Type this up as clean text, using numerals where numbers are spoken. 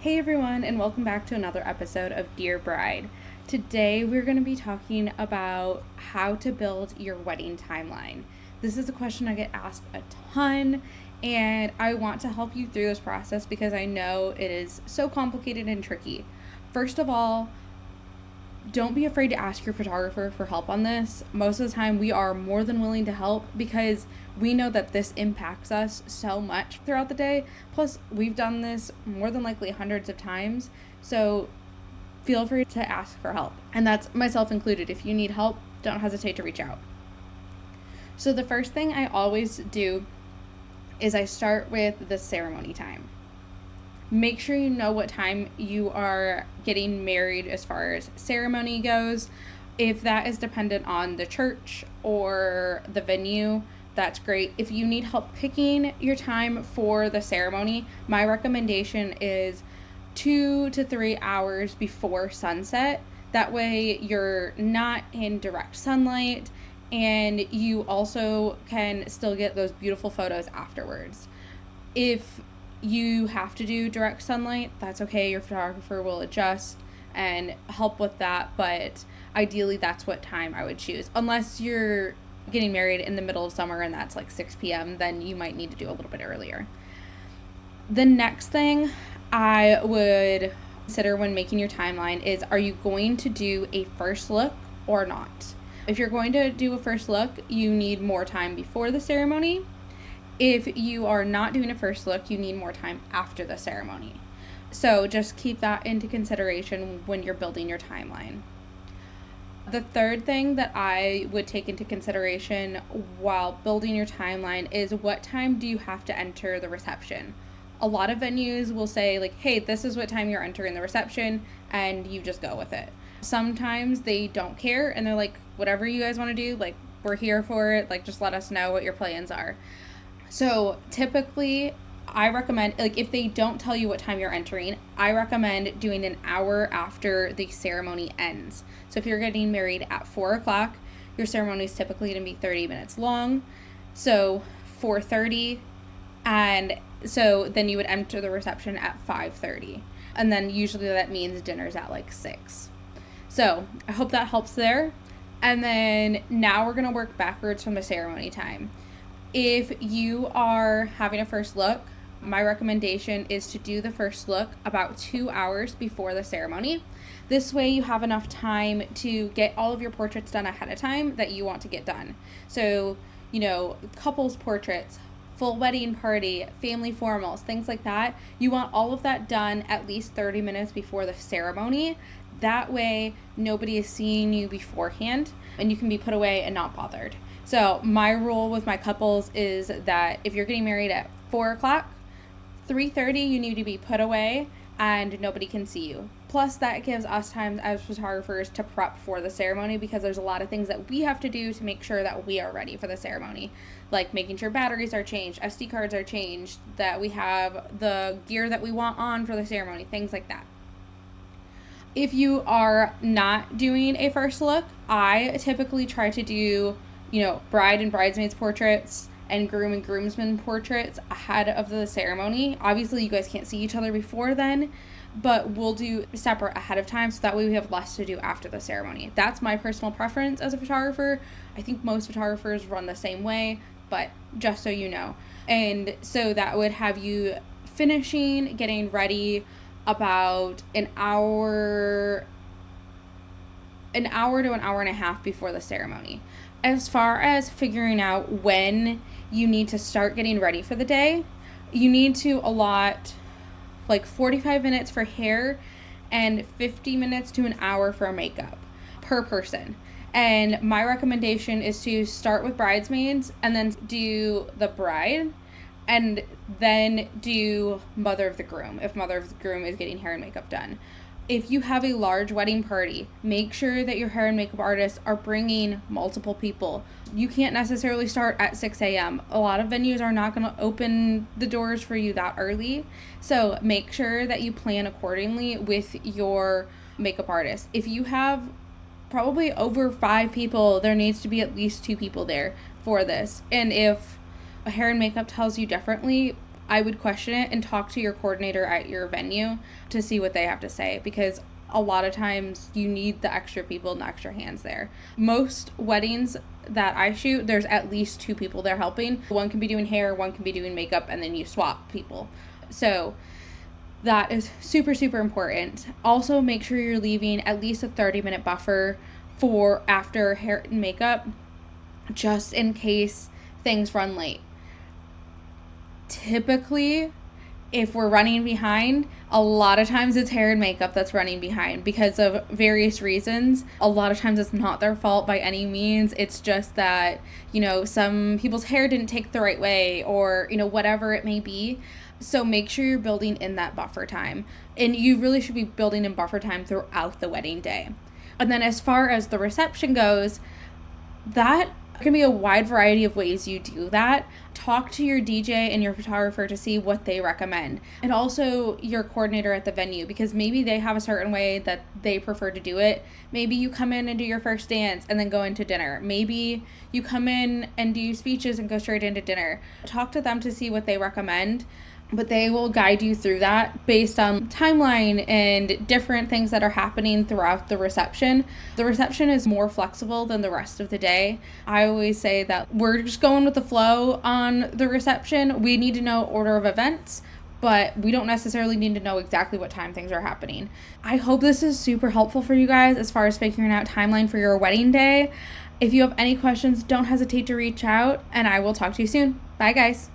Hey everyone, and welcome back to another episode of Dear Bride. Today we're going to be talking about how to build your wedding timeline. This is a question I get asked a ton, and I want to help you through this process because I know it is so complicated and tricky. First of all, don't be afraid to ask your photographer for help on this. Most of the time, we are more than willing to help because we know that this impacts us so much throughout the day. Plus, we've done this more than likely hundreds of times. So feel free to ask for help. And that's myself included. If you need help, don't hesitate to reach out. So the first thing I always do is I start with the ceremony time. Make sure you know what time you are getting married as far as ceremony goes. If that is dependent on the church or the venue, that's great. If you need help picking your time for the ceremony, my recommendation is 2 to 3 hours before sunset. That way you're not in direct sunlight and you also can still get those beautiful photos afterwards. If you have to do direct sunlight, that's okay. Your photographer will adjust and help with that, but ideally that's what time I would choose. Unless you're getting married in the middle of summer and that's like 6 p.m., then you might need to do a little bit earlier. The next thing I would consider when making your timeline is, are you going to do a first look or not? If you're going to do a first look, you need more time before the ceremony. If you are not doing a first look, you need more time after the ceremony. So just keep that into consideration when you're building your timeline. The third thing that I would take into consideration while building your timeline is, what time do you have to enter the reception? A lot of venues will say like, hey, this is what time you're entering the reception, and you just go with it. Sometimes they don't care and they're like, whatever you guys want to do, like, we're here for it, like, just let us know what your plans are. So typically, I recommend, like, if they don't tell you what time you're entering, I recommend doing an hour after the ceremony ends. So if you're getting married at 4 o'clock, your ceremony is typically going to be 30 minutes long. So 4:30, and so then you would enter the reception at 5:30. And then usually that means dinner's at like 6. So I hope that helps there. And then now we're going to work backwards from the ceremony time. If you are having a first look, my recommendation is to do the first look about 2 hours before the ceremony. This way you have enough time to get all of your portraits done ahead of time that you want to get done. So, couples portraits, full wedding party, family formals, things like that. You want all of that done at least 30 minutes before the ceremony. That way nobody is seeing you beforehand and you can be put away and not bothered. So my rule with my couples is that if you're getting married at 4 o'clock, 3:30 you need to be put away and nobody can see you. Plus that gives us time as photographers to prep for the ceremony, because there's a lot of things that we have to do to make sure that we are ready for the ceremony. Like making sure batteries are changed, SD cards are changed, that we have the gear that we want on for the ceremony, things like that. If you are not doing a first look, I typically try to do bride and bridesmaids portraits and groom and groomsmen portraits ahead of the ceremony. Obviously, you guys can't see each other before then, but we'll do separate ahead of time so that way we have less to do after the ceremony. That's my personal preference as a photographer. I think most photographers run the same way, but just so you know. And so that would have you finishing, getting ready about an hour to an hour and a half before the ceremony. As far as figuring out when you need to start getting ready for the day, you need to allot like 45 minutes for hair and 50 minutes to an hour for makeup per person. And my recommendation is to start with bridesmaids and then do the bride and then do mother of the groom if mother of the groom is getting hair and makeup done. If you have a large wedding party, make sure that your hair and makeup artists are bringing multiple people. You can't necessarily start at 6 a.m. A lot of venues are not going to open the doors for you that early. So make sure that you plan accordingly with your makeup artist. If you have probably over 5 people, there needs to be at least 2 people there for this. And if a hair and makeup tells you differently, I would question it and talk to your coordinator at your venue to see what they have to say, because a lot of times you need the extra people and the extra hands there. Most weddings that I shoot, there's at least 2 people there helping. One can be doing hair, one can be doing makeup, and then you swap people. So that is super, super important. Also, make sure you're leaving at least a 30-minute buffer for after hair and makeup, just in case things run late. Typically, if we're running behind, a lot of times it's hair and makeup that's running behind because of various reasons. A lot of times it's not their fault by any means. It's just that, some people's hair didn't take the right way, or, whatever it may be. So make sure you're building in that buffer time. And you really should be building in buffer time throughout the wedding day. And then as far as the reception goes, that can be a wide variety of ways you do that. Talk to your DJ and your photographer to see what they recommend. And also your coordinator at the venue, because maybe they have a certain way that they prefer to do it. Maybe you come in and do your first dance and then go into dinner. Maybe you come in and do speeches and go straight into dinner. Talk to them to see what they recommend. But they will guide you through that based on timeline and different things that are happening throughout the reception. The reception is more flexible than the rest of the day. I always say that we're just going with the flow on the reception. We need to know order of events, but we don't necessarily need to know exactly what time things are happening. I hope this is super helpful for you guys as far as figuring out timeline for your wedding day. If you have any questions, don't hesitate to reach out, and I will talk to you soon. Bye, guys.